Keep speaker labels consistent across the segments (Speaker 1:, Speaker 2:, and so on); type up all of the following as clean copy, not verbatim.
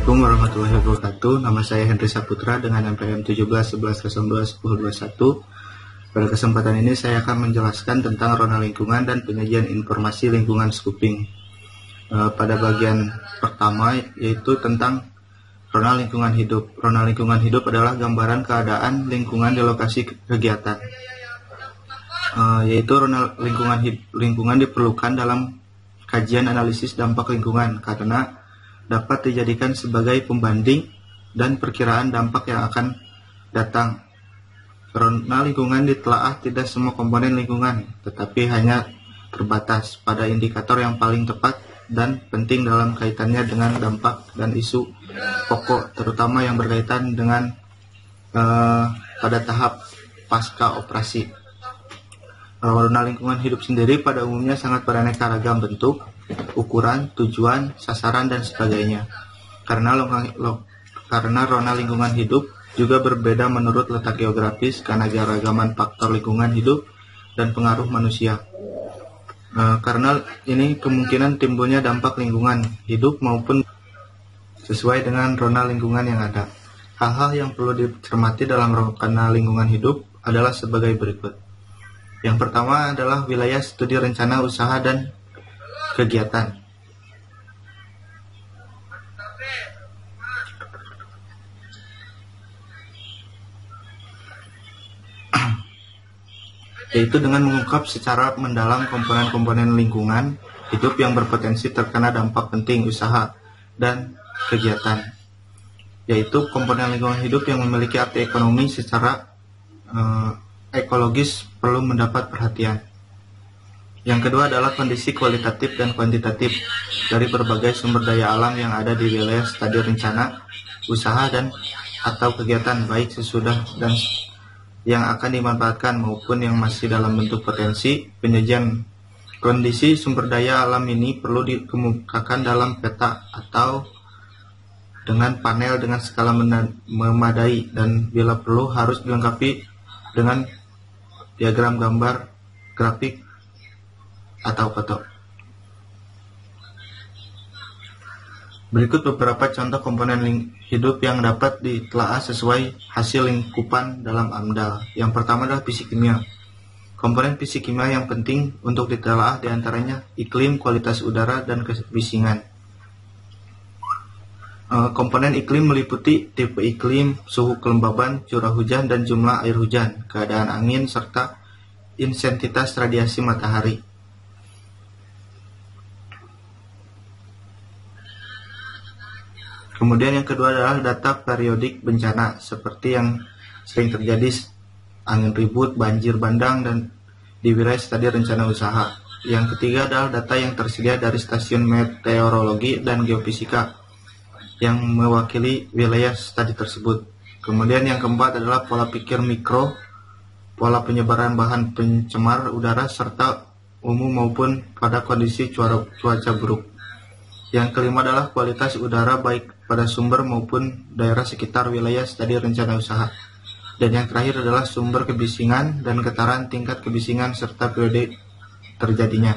Speaker 1: Assalamualaikum warahmatullahi wabarakatuh. Nama saya Henry Saputra dengan NPM 1711021021. Pada kesempatan ini saya akan menjelaskan tentang rona lingkungan dan penyajian informasi lingkungan Skuping. Pada bagian pertama yaitu tentang rona lingkungan hidup. Rona lingkungan hidup adalah gambaran keadaan lingkungan di lokasi kegiatan. Yaitu rona lingkungan diperlukan dalam kajian analisis dampak lingkungan karena dapat dijadikan sebagai pembanding dan perkiraan dampak yang akan datang. Rona lingkungan ditelaah tidak semua komponen lingkungan, tetapi hanya terbatas pada indikator yang paling tepat dan penting dalam kaitannya dengan dampak dan isu pokok, terutama yang berkaitan dengan pada tahap pasca operasi. Rona lingkungan hidup sendiri pada umumnya sangat beraneka ragam bentuk, ukuran, tujuan, sasaran, dan sebagainya. Karena rona lingkungan hidup juga berbeda menurut letak geografis, keanekaragaman faktor lingkungan hidup, dan pengaruh manusia. Karena ini kemungkinan timbulnya dampak lingkungan hidup maupun sesuai dengan rona lingkungan yang ada. Hal-hal yang perlu dicermati dalam rona lingkungan hidup adalah sebagai berikut. Yang pertama adalah wilayah studi rencana usaha dan kegiatan. Yaitu dengan mengungkap secara mendalam komponen-komponen lingkungan hidup yang berpotensi terkena dampak penting usaha dan kegiatan. Yaitu komponen lingkungan hidup yang memiliki arti ekonomi secara ekologis perlu mendapat perhatian. Yang kedua adalah kondisi kualitatif dan kuantitatif dari berbagai sumber daya alam yang ada di wilayah studi rencana, usaha dan atau kegiatan baik sesudah dan yang akan dimanfaatkan maupun yang masih dalam bentuk potensi penyajian. Kondisi sumber daya alam ini perlu dikemukakan dalam peta atau dengan panel dengan skala memadai dan bila perlu harus dilengkapi dengan diagram gambar, grafik, atau foto. Berikut beberapa contoh komponen hidup yang dapat ditelaah sesuai hasil lingkupan dalam AMDAL. Yang pertama adalah fisik kimia. Komponen fisik kimia yang penting untuk ditelaah diantaranya iklim, kualitas udara, dan kebisingan. Komponen iklim meliputi tipe iklim, suhu kelembaban, curah hujan dan jumlah air hujan, keadaan angin, serta intensitas radiasi matahari. Kemudian yang kedua adalah data periodik bencana, seperti yang sering terjadi angin ribut, banjir bandang, dan di wilayah studi rencana usaha. Yang ketiga adalah data yang tersedia dari stasiun meteorologi dan geofisika yang mewakili wilayah studi tersebut. Kemudian yang keempat adalah pola pikir mikro, pola penyebaran bahan pencemar udara, serta umum maupun pada kondisi cuaca buruk. Yang kelima adalah kualitas udara baik pada sumber maupun daerah sekitar wilayah studi rencana usaha. Dan yang terakhir adalah sumber kebisingan dan getaran, tingkat kebisingan, serta periode terjadinya.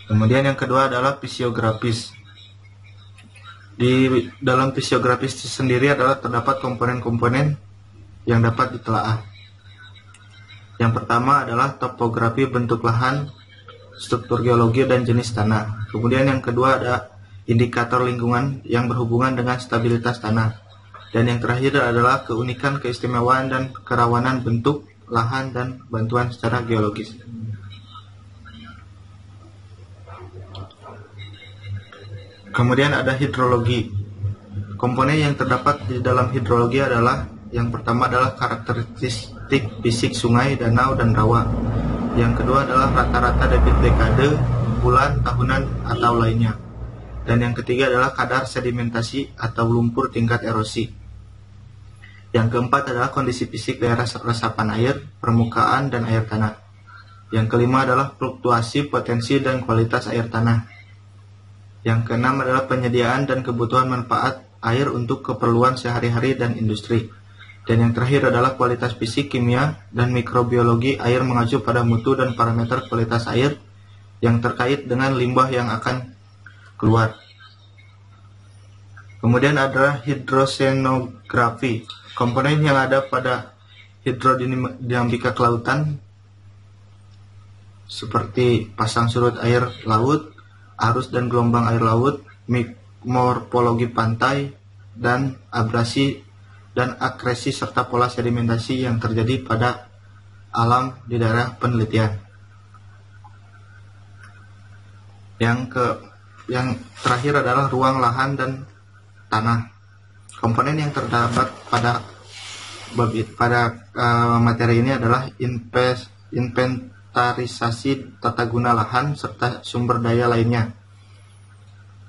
Speaker 1: Kemudian yang kedua adalah fisiografis. Di dalam fisiografis sendiri adalah terdapat komponen-komponen yang dapat ditelaah. Yang pertama adalah topografi bentuk lahan, struktur geologi, dan jenis tanah. Kemudian yang kedua ada indikator lingkungan yang berhubungan dengan stabilitas tanah. Dan yang terakhir adalah keunikan, keistimewaan, dan kerawanan bentuk, lahan, dan bantuan secara geologis. Kemudian ada hidrologi. Komponen yang terdapat di dalam hidrologi adalah yang pertama adalah karakteristik fisik sungai, danau, dan rawa. Yang kedua adalah rata-rata debit dekade, bulan, tahunan, atau lainnya. Dan yang ketiga adalah kadar sedimentasi atau lumpur tingkat erosi. Yang keempat adalah kondisi fisik daerah resapan air, permukaan, dan air tanah. Yang kelima adalah fluktuasi, potensi, dan kualitas air tanah. Yang keenam adalah penyediaan dan kebutuhan manfaat air untuk keperluan sehari-hari dan industri. Dan yang terakhir adalah kualitas fisik, kimia, dan mikrobiologi air mengacu pada mutu dan parameter kualitas air yang terkait dengan limbah yang akan keluar. Kemudian ada hidrosenografi, komponen yang ada pada hidrodinamika kelautan seperti pasang surut air laut, arus dan gelombang air laut, morfologi pantai, dan abrasi dan akresi serta pola sedimentasi yang terjadi pada alam di daerah penelitian. Yang terakhir adalah ruang, lahan, dan tanah. Komponen yang terdapat pada materi ini adalah inventarisasi tata guna lahan serta sumber daya lainnya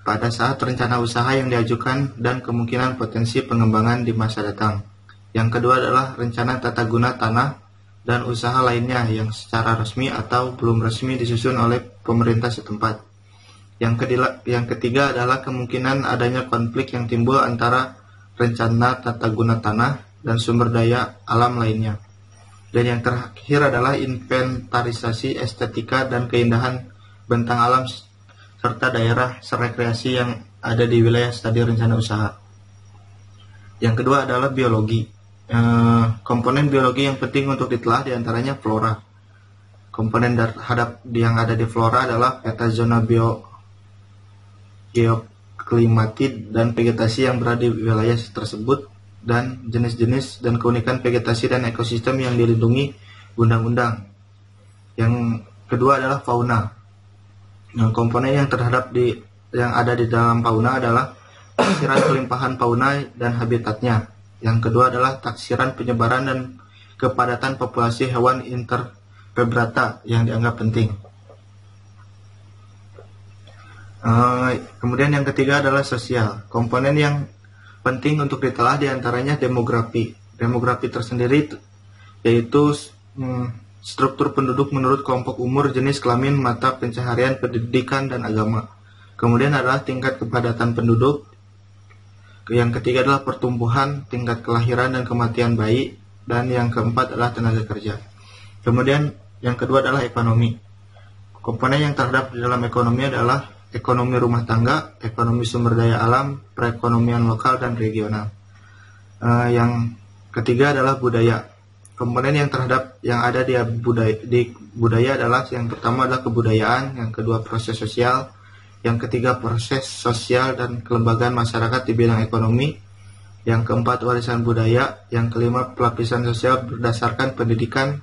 Speaker 1: pada saat rencana usaha yang diajukan dan kemungkinan potensi pengembangan di masa datang. Yang kedua adalah rencana tata guna tanah dan usaha lainnya yang secara resmi atau belum resmi disusun oleh pemerintah setempat. Yang ketiga adalah kemungkinan adanya konflik yang timbul antara rencana tata guna tanah dan sumber daya alam lainnya. Dan yang terakhir adalah inventarisasi estetika dan keindahan bentang alam serta daerah rekreasi yang ada di wilayah studi rencana usaha. Yang kedua adalah biologi. Komponen biologi yang penting untuk ditelah diantaranya flora. Komponen terhadap yang ada di flora adalah peta zona geoklimatik dan vegetasi yang berada di wilayah tersebut, dan jenis-jenis dan keunikan vegetasi dan ekosistem yang dilindungi undang-undang. Yang kedua adalah fauna. Komponen yang yang ada di dalam fauna adalah taksiran kelimpahan fauna dan habitatnya. Yang kedua adalah taksiran penyebaran dan kepadatan populasi hewan intervertebrata yang dianggap penting. Kemudian yang ketiga adalah sosial. Komponen yang penting untuk ditelah diantaranya demografi. Demografi tersendiri yaitu struktur penduduk menurut kelompok umur, jenis kelamin, mata pencaharian, pendidikan, dan agama. Kemudian adalah tingkat kepadatan penduduk. Yang ketiga adalah pertumbuhan, tingkat kelahiran dan kematian bayi. Dan yang keempat adalah tenaga kerja. Kemudian yang kedua adalah ekonomi. Komponen yang terhadap di dalam ekonomi adalah ekonomi rumah tangga, ekonomi sumber daya alam, perekonomian lokal dan regional. Yang ketiga adalah budaya. Komponen yang terhadap yang ada di budaya adalah yang pertama adalah kebudayaan, yang kedua proses sosial, yang ketiga proses sosial dan kelembagaan masyarakat di bidang ekonomi, yang keempat warisan budaya, yang kelima pelapisan sosial berdasarkan pendidikan,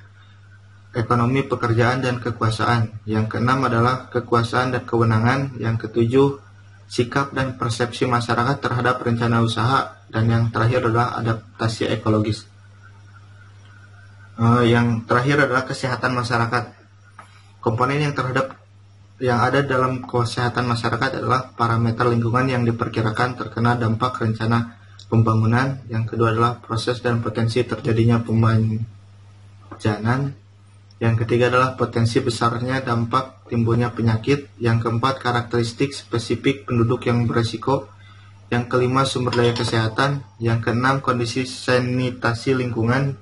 Speaker 1: ekonomi, pekerjaan, dan kekuasaan. Yang keenam adalah kekuasaan dan kewenangan. Yang ketujuh, sikap dan persepsi masyarakat terhadap rencana usaha. Dan yang terakhir adalah adaptasi ekologis. Yang terakhir adalah kesehatan masyarakat. Komponen yang terhadap yang ada dalam kesehatan masyarakat adalah parameter lingkungan yang diperkirakan terkena dampak rencana pembangunan. Yang kedua adalah proses dan potensi terjadinya pemajanan. Yang ketiga adalah potensi besarnya dampak timbulnya penyakit. Yang keempat, karakteristik spesifik penduduk yang beresiko. Yang kelima, sumber daya kesehatan. Yang keenam, kondisi sanitasi lingkungan.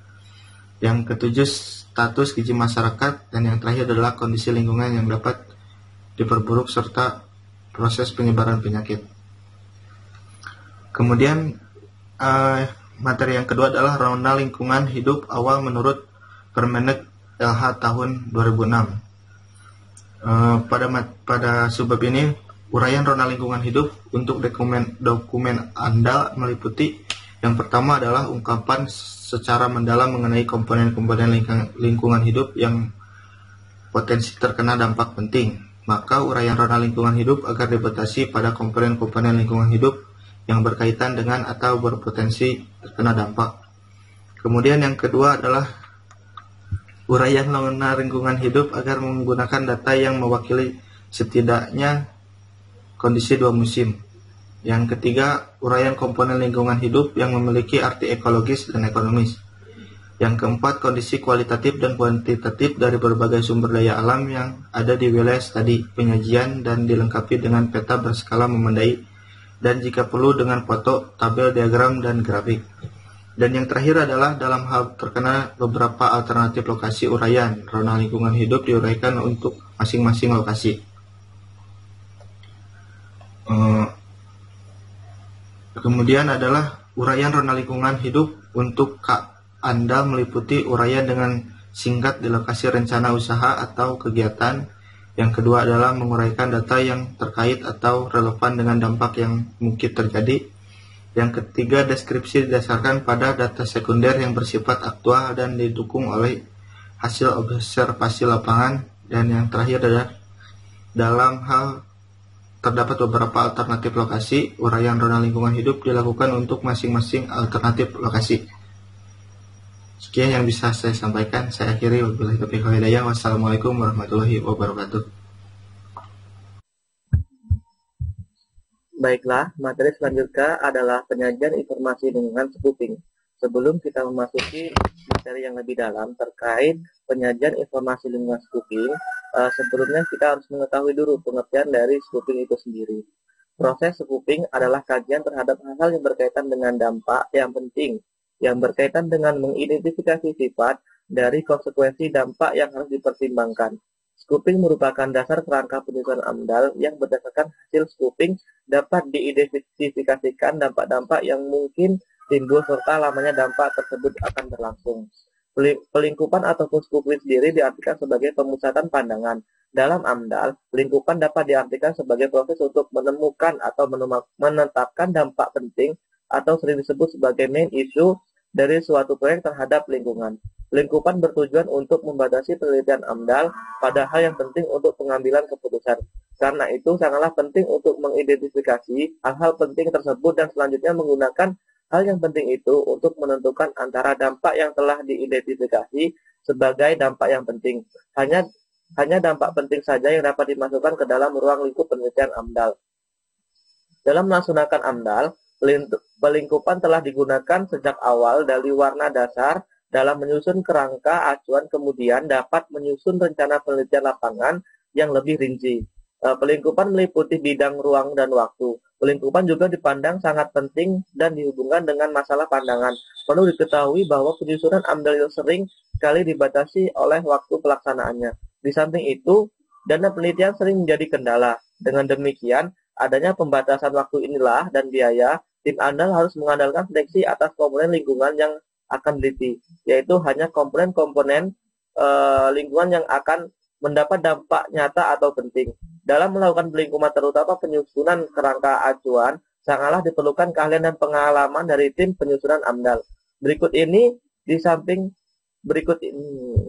Speaker 1: Yang ketujuh, status gizi masyarakat. Dan yang terakhir adalah kondisi lingkungan yang dapat diperburuk serta proses penyebaran penyakit. Kemudian materi yang kedua adalah rona lingkungan hidup awal menurut Permenek LH tahun 2006. Pada subbab ini, uraian rona lingkungan hidup untuk dokumen andal meliputi yang pertama adalah ungkapan secara mendalam mengenai komponen-komponen lingkungan hidup yang potensi terkena dampak penting. Maka uraian rona lingkungan hidup agar dibatasi pada komponen-komponen lingkungan hidup yang berkaitan dengan atau berpotensi terkena dampak. Kemudian yang kedua adalah uraian rona lingkungan hidup agar menggunakan data yang mewakili setidaknya kondisi dua musim. Yang ketiga, uraian komponen lingkungan hidup yang memiliki arti ekologis dan ekonomis. Yang keempat, kondisi kualitatif dan kuantitatif dari berbagai sumber daya alam yang ada di wilayah studi, penyajian dan dilengkapi dengan peta berskala memadai dan jika perlu dengan foto, tabel, diagram, dan grafik. Dan yang terakhir adalah dalam hal terkena beberapa alternatif lokasi uraian rona lingkungan hidup diuraikan untuk masing-masing lokasi. Kemudian adalah uraian rona lingkungan hidup untuk Anda meliputi uraian dengan singkat di lokasi rencana usaha atau kegiatan. Yang kedua adalah menguraikan data yang terkait atau relevan dengan dampak yang mungkin terjadi. Yang ketiga, deskripsi didasarkan pada data sekunder yang bersifat aktual dan didukung oleh hasil observasi lapangan. Dan yang terakhir adalah dalam hal terdapat beberapa alternatif lokasi, uraian rona lingkungan hidup dilakukan untuk masing-masing alternatif lokasi. Sekian yang bisa saya sampaikan. Saya akhiri. Wabillahi taufiq wal hidayah. Wassalamualaikum warahmatullahi wabarakatuh.
Speaker 2: Baiklah, materi selanjutnya adalah penyajian informasi lingkungan scoping. Sebelum kita memasuki materi yang lebih dalam terkait penyajian informasi lingkungan scoping, sebelumnya kita harus mengetahui dulu pengertian dari scoping itu sendiri. Proses scoping adalah kajian terhadap hal-hal yang berkaitan dengan dampak yang penting, yang berkaitan dengan mengidentifikasi sifat dari konsekuensi dampak yang harus dipertimbangkan. Scoping merupakan dasar kerangka penyusunan AMDAL yang berdasarkan hasil scoping dapat diidentifikasikan dampak-dampak yang mungkin timbul serta lamanya dampak tersebut akan berlangsung. Pelingkupan ataupun scoping sendiri diartikan sebagai pemusatan pandangan. Dalam AMDAL, lingkupan dapat diartikan sebagai proses untuk menemukan atau menetapkan dampak penting atau sering disebut sebagai main issue dari suatu proyek terhadap lingkungan. Lingkupan bertujuan untuk membatasi penelitian AMDAL pada hal yang penting untuk pengambilan keputusan. Karena itu, sangatlah penting untuk mengidentifikasi hal-hal penting tersebut dan selanjutnya menggunakan hal yang penting itu untuk menentukan antara dampak yang telah diidentifikasi sebagai dampak yang penting. Hanya dampak penting saja yang dapat dimasukkan ke dalam ruang lingkup penelitian AMDAL. Dalam melaksanakan AMDAL, pelingkupan telah digunakan sejak awal dari warna dasar dalam menyusun kerangka acuan, kemudian dapat menyusun rencana penelitian lapangan yang lebih rinci. Pelingkupan meliputi bidang ruang dan waktu. Pelingkupan juga dipandang sangat penting dan dihubungkan dengan masalah pandangan. Perlu diketahui bahwa penyusunan AMDAL sering sekali dibatasi oleh waktu pelaksanaannya. Di samping itu, dana penelitian sering menjadi kendala. Dengan demikian, adanya pembatasan waktu inilah dan biaya, tim AMDAL harus mengandalkan seleksi atas komponen lingkungan yang akan teliti, yaitu hanya komponen-komponen lingkungan yang akan mendapat dampak nyata atau penting. Dalam melakukan pelingkupan terutama penyusunan kerangka acuan, sangatlah diperlukan keahlian dan pengalaman dari tim penyusunan AMDAL. Berikut ini, di samping berikut ini,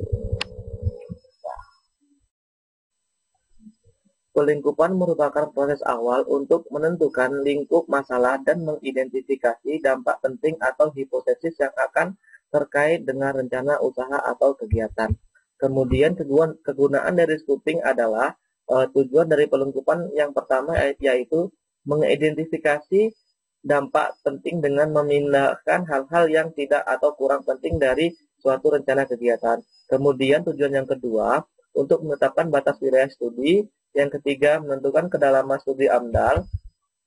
Speaker 2: pelingkupan merupakan proses awal untuk menentukan lingkup masalah dan mengidentifikasi dampak penting atau hipotesis yang akan terkait dengan rencana usaha atau kegiatan. Kemudian kegunaan dari scoping adalah tujuan dari pelingkupan yang pertama yaitu mengidentifikasi dampak penting dengan memindahkan hal-hal yang tidak atau kurang penting dari suatu rencana kegiatan. Kemudian tujuan yang kedua untuk menetapkan batas wilayah studi. Yang ketiga, menentukan kedalaman studi AMDAL.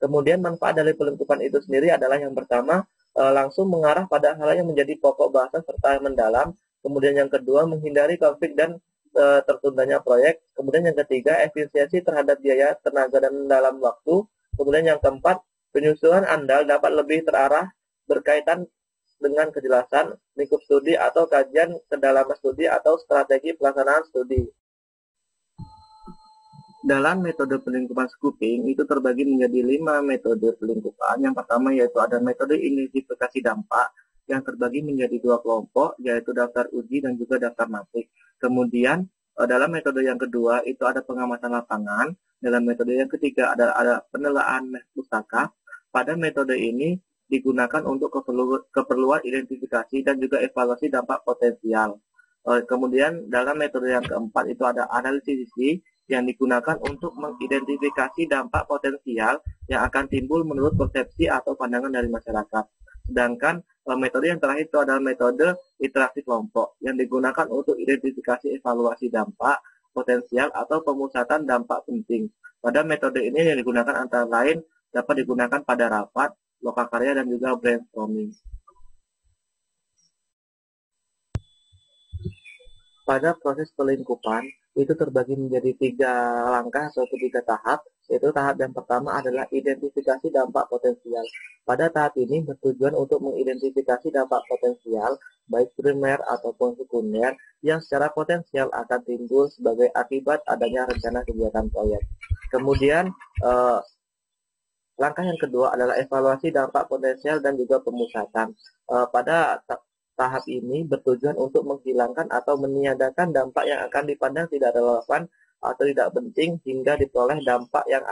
Speaker 2: Kemudian manfaat dari pelingkupan itu sendiri adalah yang pertama, langsung mengarah pada hal yang menjadi pokok bahasan serta mendalam. Kemudian yang kedua, menghindari konflik dan tertundanya proyek. Kemudian yang ketiga, efisiensi terhadap biaya, tenaga, dan dalam waktu. Kemudian yang keempat, penyusunan AMDAL dapat lebih terarah berkaitan dengan kejelasan lingkup studi atau kajian kedalaman studi atau strategi pelaksanaan studi. Dalam metode pelingkupan scoping itu terbagi menjadi 5 metode pelingkupan. Yang pertama yaitu ada metode identifikasi dampak yang terbagi menjadi 2 kelompok, yaitu daftar uji dan juga daftar matrik. Kemudian dalam metode yang kedua itu ada pengamatan lapangan. Dalam metode yang ketiga ada penelaahan pustaka. Pada metode ini digunakan untuk keperluan identifikasi dan juga evaluasi dampak potensial. Kemudian dalam metode yang keempat itu ada analisis sisi yang digunakan untuk mengidentifikasi dampak potensial yang akan timbul menurut persepsi atau pandangan dari masyarakat. Sedangkan metode yang terakhir itu adalah metode interaksi kelompok yang digunakan untuk identifikasi evaluasi dampak potensial atau pemusatan dampak penting. Pada metode ini yang digunakan antara lain dapat digunakan pada rapat, lokakarya, dan juga brainstorming. Pada proses pelingkupan, itu terbagi menjadi 3 langkah atau 3 tahap. yaitu tahap yang pertama adalah identifikasi dampak potensial. Pada tahap ini bertujuan untuk mengidentifikasi dampak potensial, baik primer ataupun sekunder, yang secara potensial akan timbul sebagai akibat adanya rencana kegiatan proyek. Kemudian, langkah yang kedua adalah evaluasi dampak potensial dan juga pemusatan. Pada tahap ini bertujuan untuk menghilangkan atau meniadakan dampak yang akan dipandang tidak relevan atau tidak penting hingga diperoleh dampak yang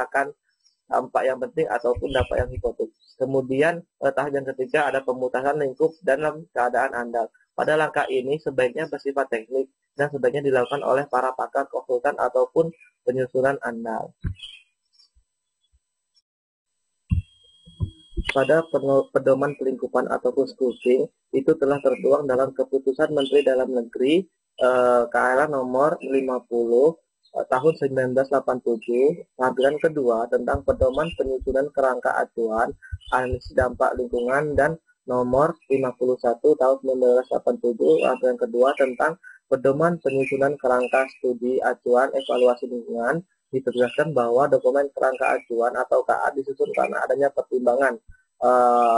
Speaker 2: penting ataupun dampak yang hipotetis. Kemudian tahap yang ketiga ada pemutasan lingkup dalam keadaan andal. Pada langkah ini sebaiknya bersifat teknik dan sebaiknya dilakukan oleh para pakar konsultan ataupun penyusunan andal. Pada pedoman pelingkupan ataupun scoping itu telah tertuang dalam keputusan Menteri Dalam Negeri KLA nomor 50 tahun 1987 tampilan kedua tentang pedoman penyusunan kerangka acuan analisis dampak lingkungan dan nomor 51 tahun 1987 tampilan kedua tentang pedoman penyusunan kerangka studi acuan evaluasi lingkungan. Ditegaskan bahwa dokumen kerangka acuan atau KA disusun karena adanya pertimbangan.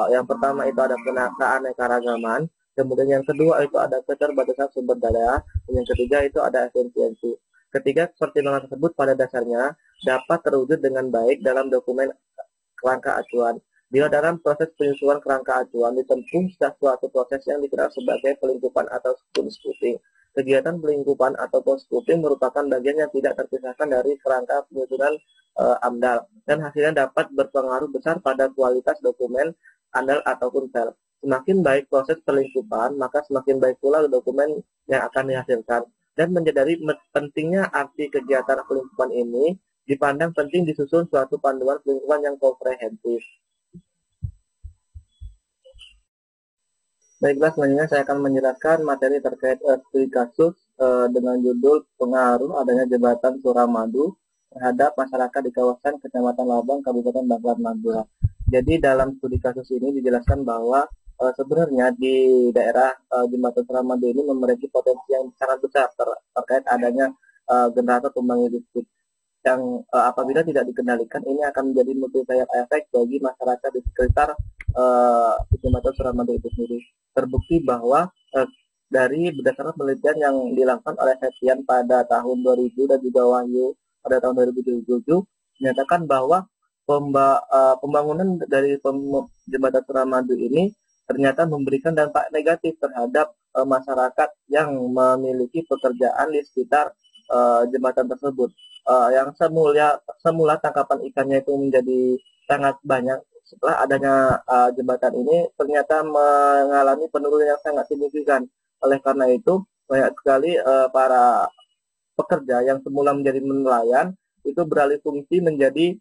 Speaker 2: Yang pertama itu ada keanekaragaman, kemudian yang kedua itu ada keterbatasan sumber daya, dan yang ketiga itu ada efisiensi. Ketiga pertimbangan tersebut pada dasarnya dapat terwujud dengan baik dalam dokumen kerangka acuan. Bila dalam proses penyusunan kerangka acuan ditempuh suatu proses yang dikenal sebagai pelingkupan atau scoping. Kegiatan pelingkupan atau scoping merupakan bagian yang tidak terpisahkan dari kerangka penyusunan AMDAL dan hasilnya dapat berpengaruh besar pada kualitas dokumen AMDAL ataupun PEL. Semakin baik proses pelingkupan, maka semakin baik pula dokumen yang akan dihasilkan. Dan menyadari pentingnya arti kegiatan pelingkupan ini, dipandang penting disusun suatu panduan pelingkupan yang komprehensif. Baiklah, selanjutnya saya akan menjelaskan materi terkait studi kasus dengan judul pengaruh adanya jembatan Suramadu terhadap masyarakat di kawasan Kecamatan Labang, Kabupaten Bangkalan, Madura. Jadi dalam studi kasus ini dijelaskan bahwa sebenarnya di daerah jembatan Suramadu ini memiliki potensi yang sangat besar terkait adanya generator pembangkit listrik yang apabila tidak dikendalikan ini akan menjadi multiplier efek bagi masyarakat di sekitar jembatan Suramadu itu sendiri. Terbukti bahwa dari berdasarkan penelitian yang dilakukan oleh Septian pada tahun 2000 dan juga Wahyu pada tahun 2007 menyatakan bahwa pembangunan dari jembatan Suramadu ini ternyata memberikan dampak negatif terhadap masyarakat yang memiliki pekerjaan di sekitar jembatan tersebut. Yang semula tangkapan ikannya itu menjadi sangat banyak. Setelah adanya jembatan ini ternyata mengalami penurunan yang sangat signifikan. Oleh karena itu banyak sekali para pekerja yang semula menjadi nelayan itu beralih fungsi menjadi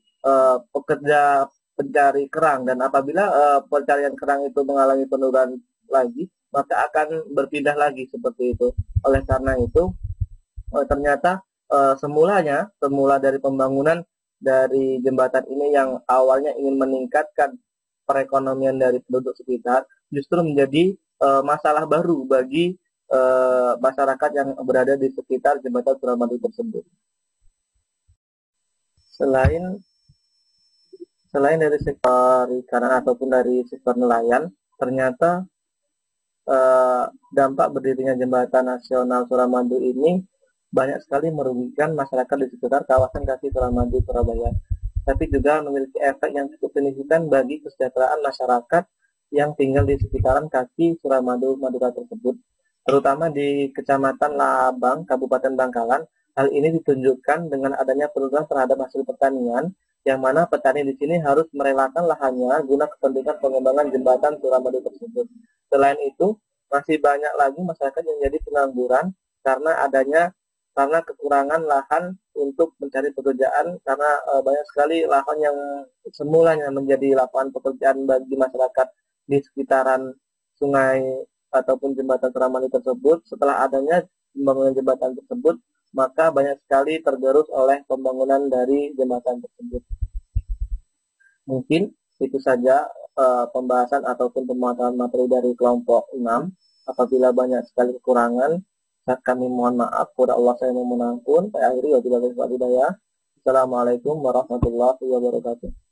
Speaker 2: pekerja pencari kerang, dan apabila pencarian kerang itu mengalami penurunan lagi maka akan berpindah lagi seperti itu. Oleh karena itu ternyata semula dari pembangunan dari jembatan ini yang awalnya ingin meningkatkan perekonomian dari penduduk sekitar justru menjadi masalah baru bagi masyarakat yang berada di sekitar jembatan Suramadu tersebut. Selain dari sektor perikanan ataupun dari sektor nelayan, ternyata dampak berdirinya jembatan nasional Suramadu ini banyak sekali merugikan masyarakat di sekitar kawasan kaki Suramadu, Surabaya. Tapi juga memiliki efek yang cukup signifikan bagi kesejahteraan masyarakat yang tinggal di sekitaran kaki Suramadu, Madura tersebut, terutama di Kecamatan Labang, Kabupaten Bangkalan. Hal ini ditunjukkan dengan adanya penurunan terhadap hasil pertanian, yang mana petani di sini harus merelakan lahannya guna kepentingan pengembangan jembatan Suramadu tersebut. Selain itu, masih banyak lagi masyarakat yang jadi pengangguran karena kekurangan lahan untuk mencari pekerjaan, karena banyak sekali lahan yang semulanya menjadi lapangan pekerjaan bagi masyarakat di sekitaran sungai ataupun jembatan Suramadu tersebut. Setelah adanya pembangunan jembatan tersebut, maka banyak sekali tergerus oleh pembangunan dari jembatan tersebut. Mungkin itu saja pembahasan ataupun pemuatan materi dari kelompok 6. Apabila banyak sekali kekurangan, kami mohon maaf. Kepada Allah saya memohon ampun. Saya akhiri wabillahi taufiq wal hidayah. Wassalamualaikum warahmatullahi wabarakatuh.